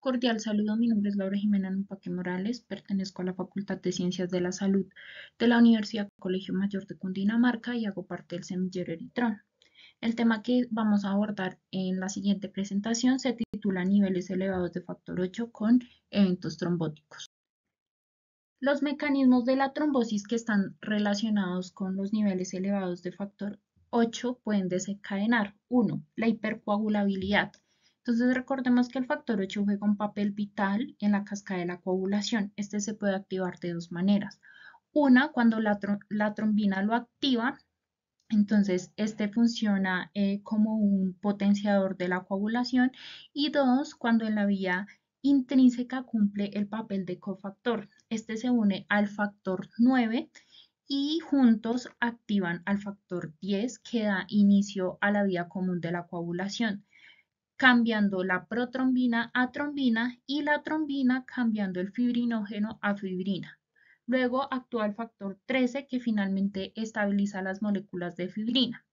Cordial saludo, mi nombre es Laura Jimena Nupaque Morales, pertenezco a la Facultad de Ciencias de la Salud de la Universidad Colegio Mayor de Cundinamarca y hago parte del semillero Eritrón. El tema que vamos a abordar en la siguiente presentación se titula Niveles elevados de factor 8 con eventos trombóticos. Los mecanismos de la trombosis que están relacionados con los niveles elevados de factor 8 pueden desencadenar 1. La hipercoagulabilidad. Entonces recordemos que el factor 8 juega un papel vital en la cascada de la coagulación. Este se puede activar de dos maneras. Una, cuando la trombina lo activa, entonces este funciona como un potenciador de la coagulación. Y dos, cuando en la vía intrínseca cumple el papel de cofactor. Este se une al factor 9 y juntos activan al factor 10 que da inicio a la vía común de la coagulación, cambiando la protrombina a trombina y la trombina cambiando el fibrinógeno a fibrina. Luego actúa el factor 13 que finalmente estabiliza las moléculas de fibrina.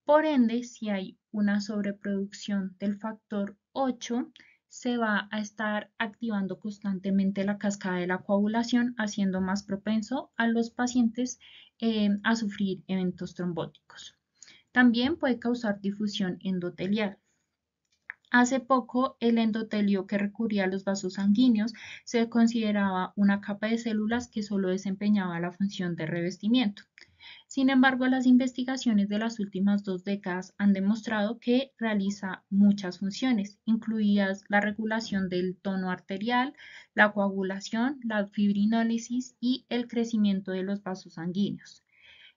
Por ende, si hay una sobreproducción del factor 8, se va a estar activando constantemente la cascada de la coagulación, haciendo más propenso a los pacientes a sufrir eventos trombóticos. También puede causar difusión endotelial. Hace poco, el endotelio que recurría a los vasos sanguíneos se consideraba una capa de células que solo desempeñaba la función de revestimiento. Sin embargo, las investigaciones de las últimas 2 décadas han demostrado que realiza muchas funciones, incluidas la regulación del tono arterial, la coagulación, la fibrinólisis y el crecimiento de los vasos sanguíneos.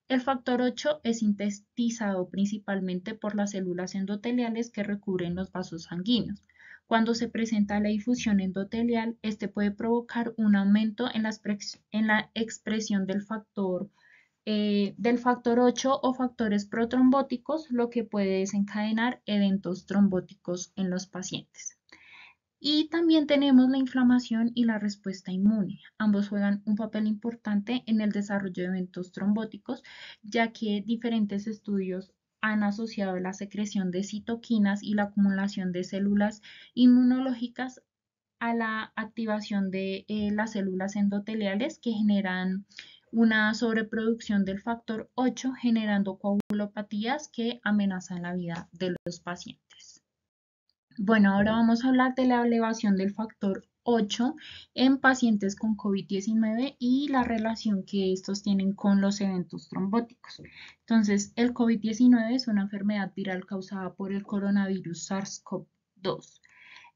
El factor 8 es sintetizado principalmente por las células endoteliales que recubren los vasos sanguíneos. Cuando se presenta la difusión endotelial, este puede provocar un aumento en la expresión del factor 8 o factores protrombóticos, lo que puede desencadenar eventos trombóticos en los pacientes. Y también tenemos la inflamación y la respuesta inmune. Ambos juegan un papel importante en el desarrollo de eventos trombóticos, ya que diferentes estudios han asociado la secreción de citoquinas y la acumulación de células inmunológicas a la activación de las células endoteliales que generan una sobreproducción del factor 8, generando coagulopatías que amenazan la vida de los pacientes. Bueno, ahora vamos a hablar de la elevación del factor 8 en pacientes con COVID-19 y la relación que estos tienen con los eventos trombóticos. Entonces, el COVID-19 es una enfermedad viral causada por el coronavirus SARS-CoV-2.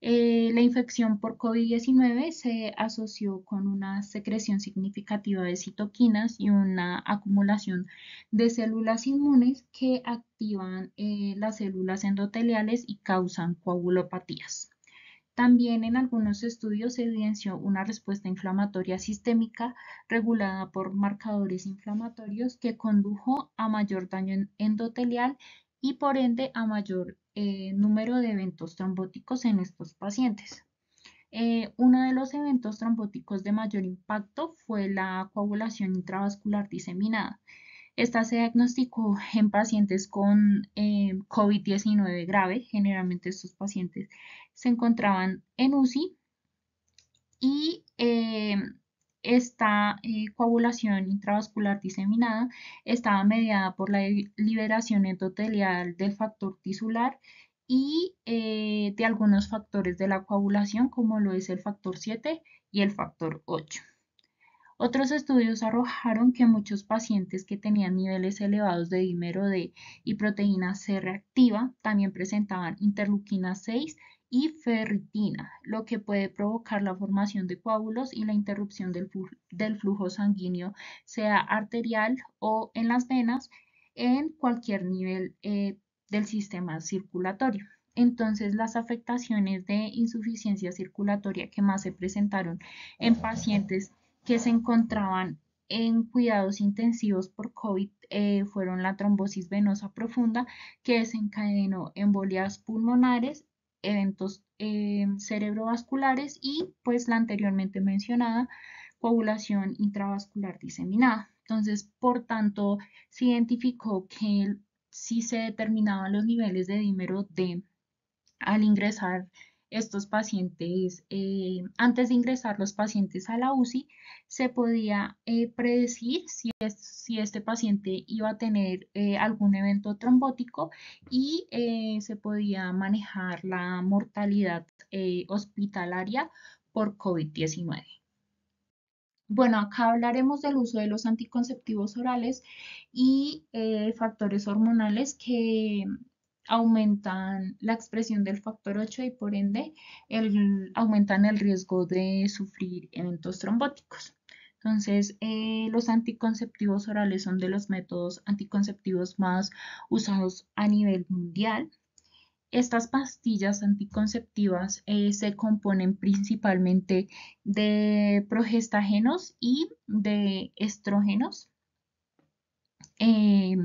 La infección por COVID-19 se asoció con una secreción significativa de citoquinas y una acumulación de células inmunes que activan las células endoteliales y causan coagulopatías. También en algunos estudios se evidenció una respuesta inflamatoria sistémica regulada por marcadores inflamatorios que condujo a mayor daño endotelial y por ende a mayor número de eventos trombóticos en estos pacientes. Uno de los eventos trombóticos de mayor impacto fue la coagulación intravascular diseminada. Esta se diagnosticó en pacientes con COVID-19 grave. Generalmente estos pacientes se encontraban en UCI y esta coagulación intravascular diseminada estaba mediada por la liberación endotelial del factor tisular y de algunos factores de la coagulación como lo es el factor 7 y el factor 8. Otros estudios arrojaron que muchos pacientes que tenían niveles elevados de dímero D y proteína C reactiva también presentaban interleuquina 6 y ferritina, lo que puede provocar la formación de coágulos y la interrupción del flujo sanguíneo, sea arterial o en las venas, en cualquier nivel del sistema circulatorio. Entonces, las afectaciones de insuficiencia circulatoria que más se presentaron en pacientes que se encontraban en cuidados intensivos por COVID fueron la trombosis venosa profunda que desencadenó embolias pulmonares, eventos cerebrovasculares y pues la anteriormente mencionada coagulación intravascular diseminada. Entonces, por tanto, se identificó que si se determinaban los niveles de dímero D al ingresar estos pacientes, antes de ingresar los pacientes a la UCI, se podía predecir si este paciente iba a tener algún evento trombótico y se podía manejar la mortalidad hospitalaria por COVID-19. Bueno, acá hablaremos del uso de los anticonceptivos orales y factores hormonales que aumentan la expresión del factor 8 y por ende aumentan el riesgo de sufrir eventos trombóticos. Entonces, los anticonceptivos orales son de los métodos anticonceptivos más usados a nivel mundial. Estas pastillas anticonceptivas se componen principalmente de progestágenos y de estrógenos. Eh,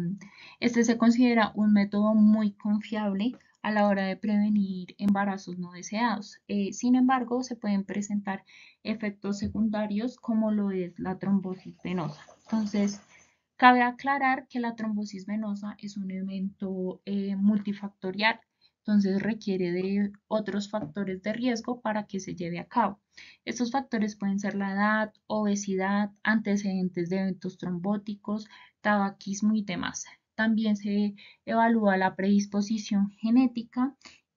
este se considera un método muy confiable a la hora de prevenir embarazos no deseados. Sin embargo, se pueden presentar efectos secundarios como lo es la trombosis venosa. Entonces, cabe aclarar que la trombosis venosa es un evento multifactorial, entonces requiere de otros factores de riesgo para que se lleve a cabo. Estos factores pueden ser la edad, obesidad, antecedentes de eventos trombóticos, tabaquismo y demás. También se evalúa la predisposición genética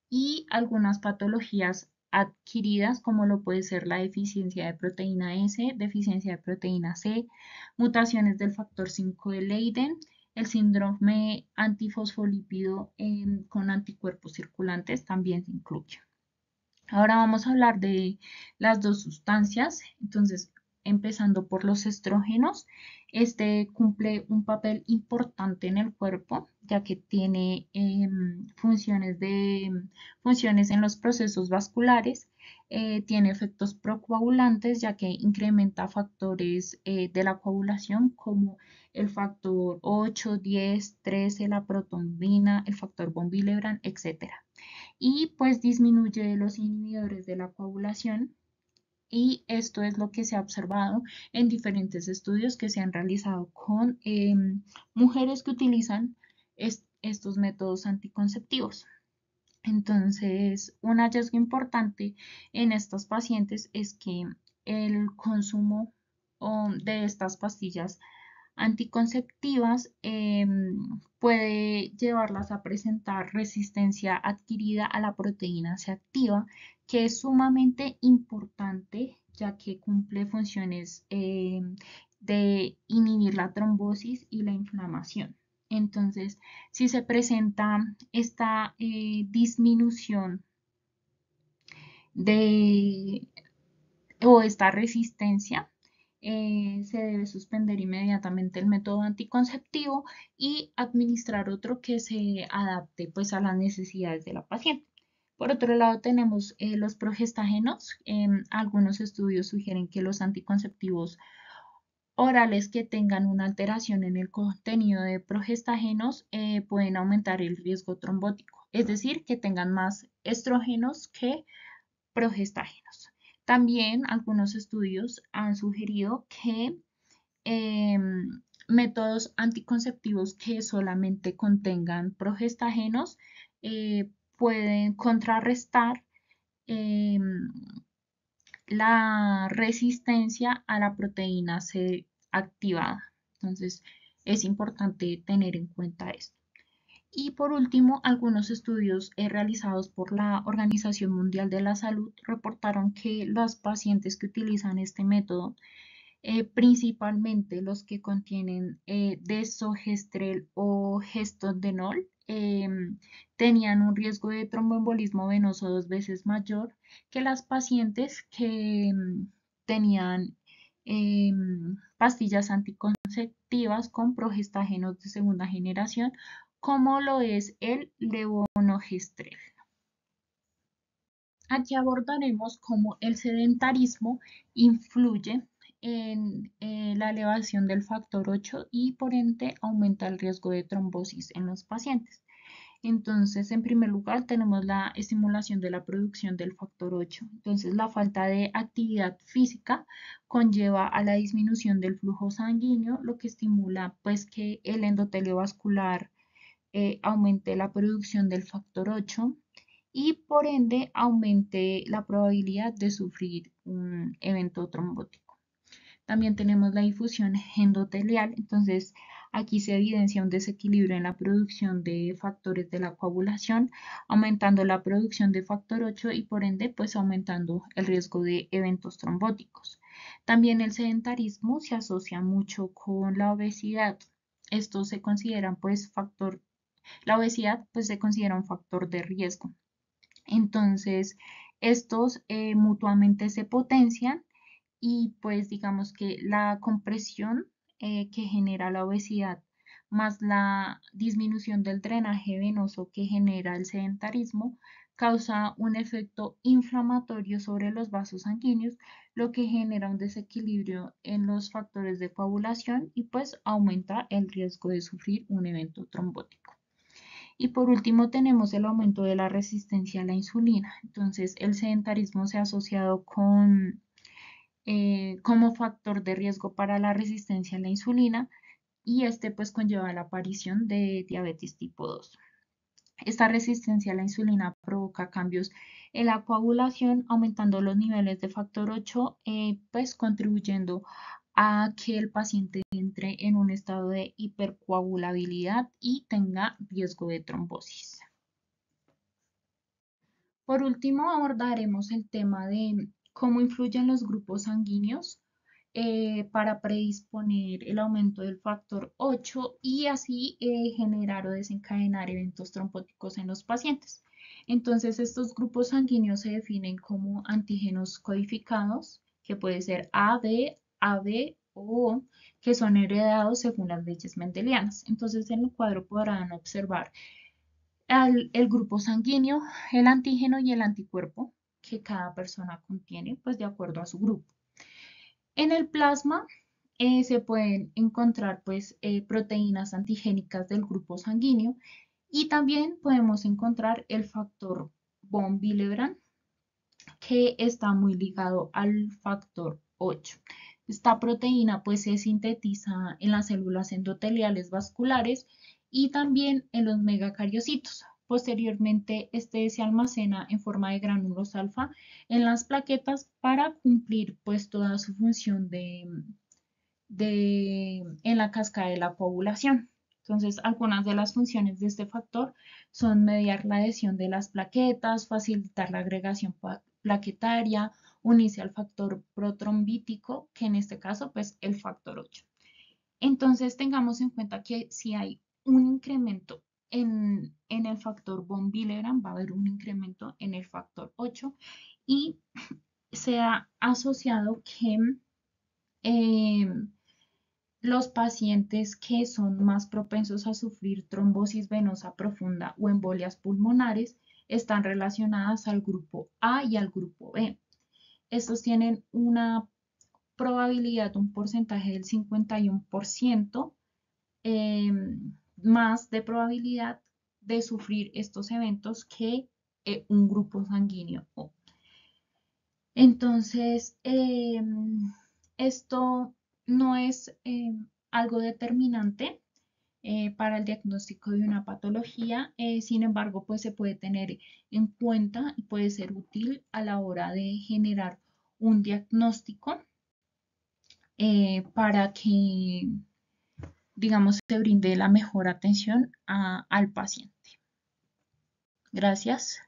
y algunas patologías adquiridas, como lo puede ser la deficiencia de proteína S, deficiencia de proteína C, mutaciones del factor 5 de Leiden, el síndrome antifosfolípido con anticuerpos circulantes también se incluye. Ahora vamos a hablar de las dos sustancias. Entonces, empezando por los estrógenos, este cumple un papel importante en el cuerpo, ya que tiene funciones en los procesos vasculares, tiene efectos procoagulantes, ya que incrementa factores de la coagulación como el factor 8, 10, 13, la protombina, el factor von Willebrand, etcétera, y pues disminuye los inhibidores de la coagulación, y esto es lo que se ha observado en diferentes estudios que se han realizado con mujeres que utilizan estos métodos anticonceptivos. Entonces, un hallazgo importante en estos pacientes es que el consumo de estas pastillas anticonceptivas puede llevarlas a presentar resistencia adquirida a la proteína C activa, que es sumamente importante ya que cumple funciones de inhibir la trombosis y la inflamación. Entonces, si se presenta esta disminución de o esta resistencia, se debe suspender inmediatamente el método anticonceptivo y administrar otro que se adapte pues a las necesidades de la paciente. Por otro lado, tenemos los progestágenos. Algunos estudios sugieren que los anticonceptivos orales que tengan una alteración en el contenido de progestágenos pueden aumentar el riesgo trombótico, es decir, que tengan más estrógenos que progestágenos. También algunos estudios han sugerido que métodos anticonceptivos que solamente contengan progestágenos pueden contrarrestar la resistencia a la proteína C activada. Entonces, es importante tener en cuenta esto. Y por último, algunos estudios realizados por la Organización Mundial de la Salud reportaron que los pacientes que utilizan este método, principalmente los que contienen desogestrel o gestodenol, tenían un riesgo de tromboembolismo venoso 2 veces mayor que las pacientes que tenían pastillas anticonceptivas con progestágenos de segunda generación, como lo es el levonorgestrel. Aquí abordaremos cómo el sedentarismo influye en la elevación del factor 8 y por ende aumenta el riesgo de trombosis en los pacientes. Entonces, en primer lugar, tenemos la estimulación de la producción del factor 8. Entonces, la falta de actividad física conlleva a la disminución del flujo sanguíneo, lo que estimula pues que el endotelio vascular aumente la producción del factor 8. y por ende aumente la probabilidad de sufrir un evento trombótico. También tenemos la difusión endotelial, entonces aquí se evidencia un desequilibrio en la producción de factores de la coagulación, aumentando la producción de factor 8 y por ende pues aumentando el riesgo de eventos trombóticos. También el sedentarismo se asocia mucho con la obesidad. Estos se consideran pues la obesidad pues se considera un factor de riesgo. Entonces, estos mutuamente se potencian y pues digamos que la compresión que genera la obesidad más la disminución del drenaje venoso que genera el sedentarismo causa un efecto inflamatorio sobre los vasos sanguíneos, lo que genera un desequilibrio en los factores de coagulación y pues aumenta el riesgo de sufrir un evento trombótico. Y por último tenemos el aumento de la resistencia a la insulina. Entonces el sedentarismo se ha asociado como factor de riesgo para la resistencia a la insulina y este pues conlleva la aparición de diabetes tipo 2. Esta resistencia a la insulina provoca cambios en la coagulación, aumentando los niveles de factor 8, pues contribuyendo a que el paciente entre en un estado de hipercoagulabilidad y tenga riesgo de trombosis. Por último, abordaremos el tema de cómo influyen los grupos sanguíneos para predisponer el aumento del factor 8 y así generar o desencadenar eventos trombóticos en los pacientes. Entonces, estos grupos sanguíneos se definen como antígenos codificados, que puede ser AB, AB o O, que son heredados según las leyes mendelianas. Entonces, en el cuadro podrán observar el grupo sanguíneo, el antígeno y el anticuerpo que cada persona contiene, pues de acuerdo a su grupo. En el plasma se pueden encontrar pues proteínas antigénicas del grupo sanguíneo y también podemos encontrar el factor von Willebrand que está muy ligado al factor 8. Esta proteína pues se sintetiza en las células endoteliales vasculares y también en los megacariocitos. Posteriormente, este se almacena en forma de gránulos alfa en las plaquetas para cumplir pues toda su función en la cascada de la coagulación. Entonces, algunas de las funciones de este factor son mediar la adhesión de las plaquetas, facilitar la agregación plaquetaria, unirse al factor protrombítico, que en este caso, pues el factor 8. Entonces, tengamos en cuenta que si hay un incremento en el factor von Willebrand, va a haber un incremento en el factor 8 y se ha asociado que eh, los pacientes que son más propensos a sufrir trombosis venosa profunda o embolias pulmonares están relacionadas al grupo A y al grupo B. Estos tienen una probabilidad, un porcentaje del 51% eh, más de probabilidad de sufrir estos eventos que un grupo sanguíneo O. Entonces, esto no es algo determinante para el diagnóstico de una patología, sin embargo, pues se puede tener en cuenta y puede ser útil a la hora de generar un diagnóstico para que, digamos, se brinde la mejor atención al paciente. Gracias.